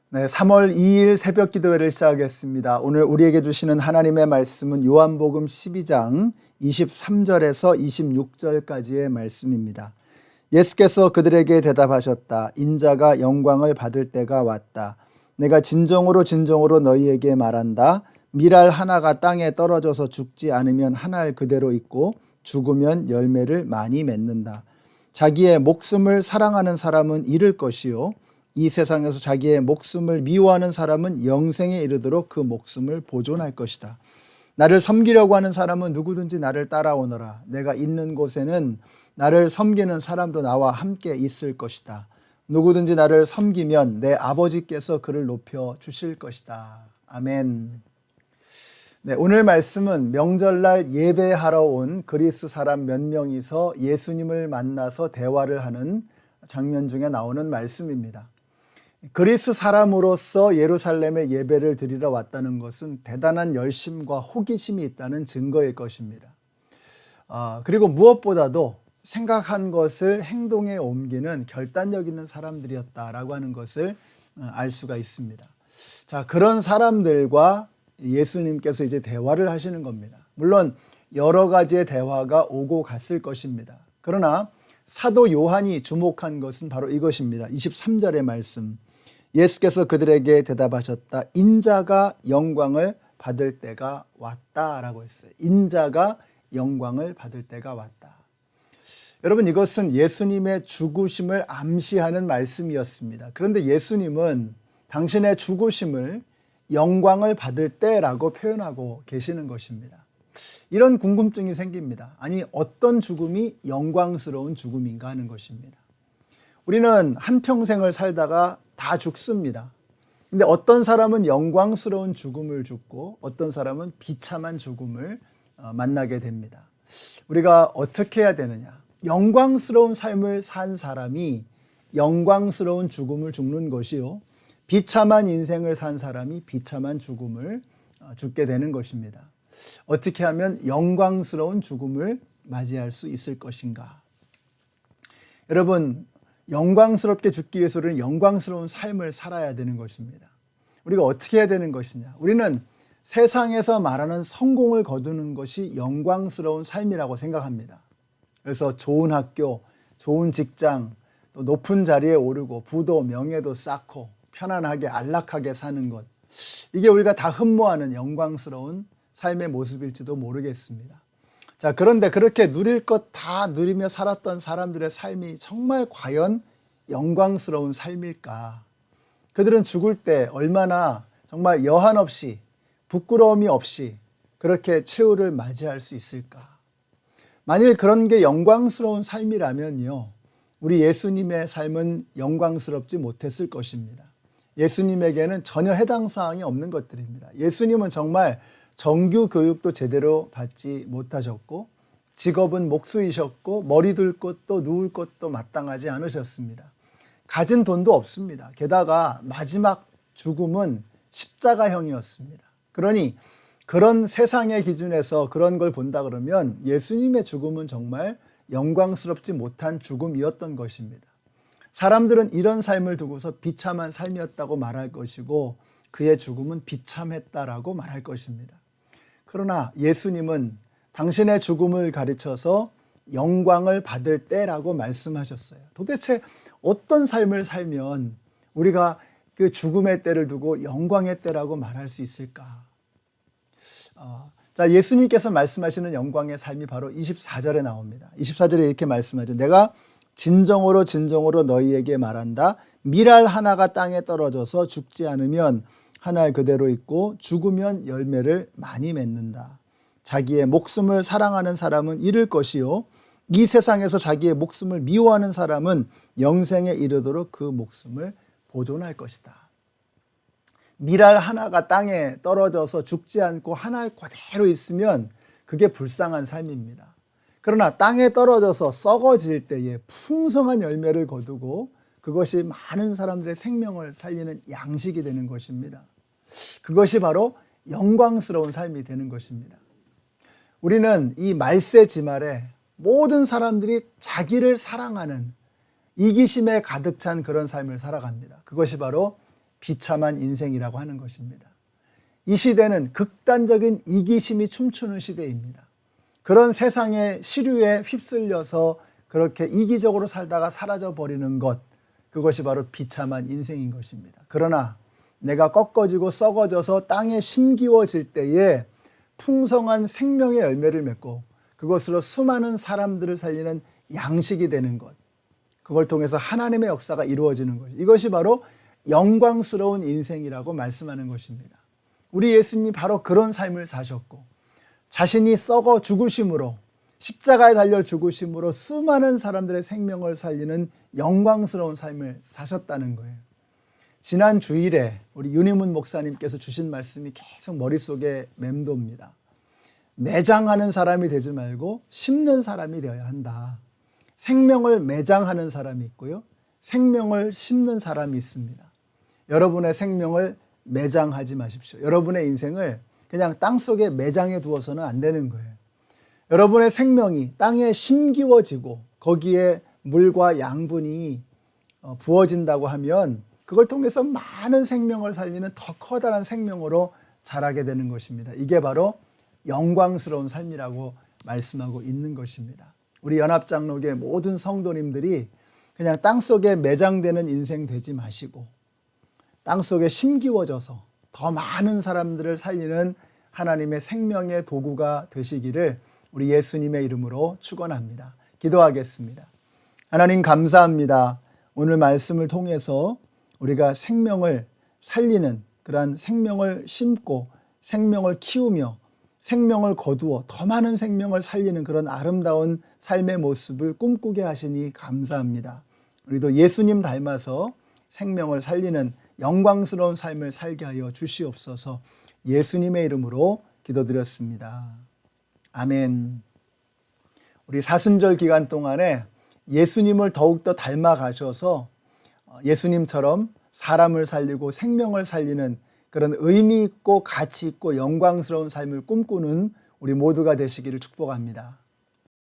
네, 3월 2일 새벽 기도회를 시작하겠습니다. 오늘 우리에게 주시는 하나님의 말씀은 요한복음 12장 23절에서 26절까지의 말씀입니다. 예수께서 그들에게 대답하셨다. 인자가 영광을 받을 때가 왔다. 내가 진정으로 너희에게 말한다. 밀알 하나가 땅에 떨어져서 죽지 않으면 한 알 그대로 있고 죽으면 열매를 많이 맺는다. 자기의 목숨을 사랑하는 사람은 잃을 것이요 이 세상에서 자기의 목숨을 미워하는 사람은 영생에 이르도록 그 목숨을 보존할 것이다. 나를 섬기려고 하는 사람은 누구든지 나를 따라오너라. 내가 있는 곳에는 나를 섬기는 사람도 나와 함께 있을 것이다. 누구든지 나를 섬기면 내 아버지께서 그를 높여 주실 것이다. 아멘. 네, 오늘 말씀은 명절날 예배하러 온 그리스 사람 몇 명이서 예수님을 만나서 대화를 하는 장면 중에 나오는 말씀입니다. 그리스 사람으로서 예루살렘에 예배를 드리러 왔다는 것은 대단한 열심과 호기심이 있다는 증거일 것입니다. 그리고 무엇보다도 생각한 것을 행동에 옮기는 결단력 있는 사람들이었다라고 하는 것을 알 수가 있습니다. 자, 그런 사람들과 예수님께서 이제 대화를 하시는 겁니다. 물론 여러 가지의 대화가 오고 갔을 것입니다. 그러나 사도 요한이 주목한 것은 바로 이것입니다. 23절의 말씀. 예수께서 그들에게 대답하셨다. 인자가 영광을 받을 때가 왔다라고 했어요. 인자가 영광을 받을 때가 왔다. 여러분, 이것은 예수님의 죽으심을 암시하는 말씀이었습니다. 그런데 예수님은 당신의 죽으심을 영광을 받을 때라고 표현하고 계시는 것입니다. 이런 궁금증이 생깁니다. 아니, 어떤 죽음이 영광스러운 죽음인가 하는 것입니다. 우리는 한평생을 살다가 다 죽습니다. 근데 어떤 사람은 영광스러운 죽음을 죽고 어떤 사람은 비참한 죽음을 만나게 됩니다. 우리가 어떻게 해야 되느냐? 영광스러운 삶을 산 사람이 영광스러운 죽음을 죽는 것이요, 비참한 인생을 산 사람이 비참한 죽음을 죽게 되는 것입니다. 어떻게 하면 영광스러운 죽음을 맞이할 수 있을 것인가? 여러분, 영광스럽게 죽기 위해서 우리는 영광스러운 삶을 살아야 되는 것입니다. 우리가 어떻게 해야 되는 것이냐? 우리는 세상에서 말하는 성공을 거두는 것이 영광스러운 삶이라고 생각합니다. 그래서 좋은 학교, 좋은 직장, 또 높은 자리에 오르고 부도 명예도 쌓고 편안하게 안락하게 사는 것, 이게 우리가 다 흠모하는 영광스러운 삶의 모습일지도 모르겠습니다. 자, 그런데 그렇게 누릴 것 다 누리며 살았던 사람들의 삶이 정말 과연 영광스러운 삶일까? 그들은 죽을 때 얼마나 정말 여한 없이, 부끄러움이 없이 그렇게 최후를 맞이할 수 있을까? 만일 그런 게 영광스러운 삶이라면요, 우리 예수님의 삶은 영광스럽지 못했을 것입니다. 예수님에게는 전혀 해당 사항이 없는 것들입니다. 예수님은 정말 정규 교육도 제대로 받지 못하셨고, 직업은 목수이셨고, 머리 둘 곳도 누울 곳도 마땅하지 않으셨습니다. 가진 돈도 없습니다. 게다가 마지막 죽음은 십자가형이었습니다. 그러니 그런 세상의 기준에서 그런 걸 본다 그러면 예수님의 죽음은 정말 영광스럽지 못한 죽음이었던 것입니다. 사람들은 이런 삶을 두고서 비참한 삶이었다고 말할 것이고, 그의 죽음은 비참했다라고 말할 것입니다. 그러나 예수님은 당신의 죽음을 가르쳐서 영광을 받을 때라고 말씀하셨어요. 도대체 어떤 삶을 살면 우리가 그 죽음의 때를 두고 영광의 때라고 말할 수 있을까? 자, 예수님께서 말씀하시는 영광의 삶이 바로 24절에 나옵니다. 24절에 이렇게 말씀하죠. 내가 진정으로 너희에게 말한다. 밀알 하나가 땅에 떨어져서 죽지 않으면 한 알 그대로 있고 죽으면 열매를 많이 맺는다. 자기의 목숨을 사랑하는 사람은 잃을 것이요 이 세상에서 자기의 목숨을 미워하는 사람은 영생에 이르도록 그 목숨을 보존할 것이다. 밀알 하나가 땅에 떨어져서 죽지 않고 한 알 그대로 있으면 그게 불쌍한 삶입니다. 그러나 땅에 떨어져서 썩어질 때에 풍성한 열매를 거두고 그것이 많은 사람들의 생명을 살리는 양식이 되는 것입니다. 그것이 바로 영광스러운 삶이 되는 것입니다. 우리는 이 말세지말에 모든 사람들이 자기를 사랑하는 이기심에 가득 찬 그런 삶을 살아갑니다. 그것이 바로 비참한 인생이라고 하는 것입니다. 이 시대는 극단적인 이기심이 춤추는 시대입니다. 그런 세상의 시류에 휩쓸려서 그렇게 이기적으로 살다가 사라져버리는 것, 그것이 바로 비참한 인생인 것입니다. 그러나 내가 꺾어지고 썩어져서 땅에 심기워질 때에 풍성한 생명의 열매를 맺고 그것으로 수많은 사람들을 살리는 양식이 되는 것, 그걸 통해서 하나님의 역사가 이루어지는 것, 이것이 바로 영광스러운 인생이라고 말씀하는 것입니다. 우리 예수님이 바로 그런 삶을 사셨고 자신이 썩어 죽으심으로, 십자가에 달려 죽으심으로 수많은 사람들의 생명을 살리는 영광스러운 삶을 사셨다는 거예요. 지난 주일에 우리 윤희문 목사님께서 주신 말씀이 계속 머릿속에 맴돕니다. 매장하는 사람이 되지 말고 심는 사람이 되어야 한다. 생명을 매장하는 사람이 있고요, 생명을 심는 사람이 있습니다. 여러분의 생명을 매장하지 마십시오. 여러분의 인생을 그냥 땅속에 매장해 두어서는 안 되는 거예요. 여러분의 생명이 땅에 심기워지고 거기에 물과 양분이 부어진다고 하면 그걸 통해서 많은 생명을 살리는 더 커다란 생명으로 자라게 되는 것입니다. 이게 바로 영광스러운 삶이라고 말씀하고 있는 것입니다. 우리 연합장로교회 모든 성도님들이 그냥 땅속에 매장되는 인생 되지 마시고 땅속에 심기워져서 더 많은 사람들을 살리는 하나님의 생명의 도구가 되시기를 우리 예수님의 이름으로 축원합니다. 기도하겠습니다. 하나님 감사합니다. 오늘 말씀을 통해서 우리가 생명을 살리는, 그러한 생명을 심고 생명을 키우며 생명을 거두어 더 많은 생명을 살리는 그런 아름다운 삶의 모습을 꿈꾸게 하시니 감사합니다. 우리도 예수님 닮아서 생명을 살리는 영광스러운 삶을 살게 하여 주시옵소서. 예수님의 이름으로 기도드렸습니다. 아멘. 우리 사순절 기간 동안에 예수님을 더욱더 닮아가셔서 예수님처럼 사람을 살리고 생명을 살리는 그런 의미 있고 가치 있고 영광스러운 삶을 꿈꾸는 우리 모두가 되시기를 축복합니다.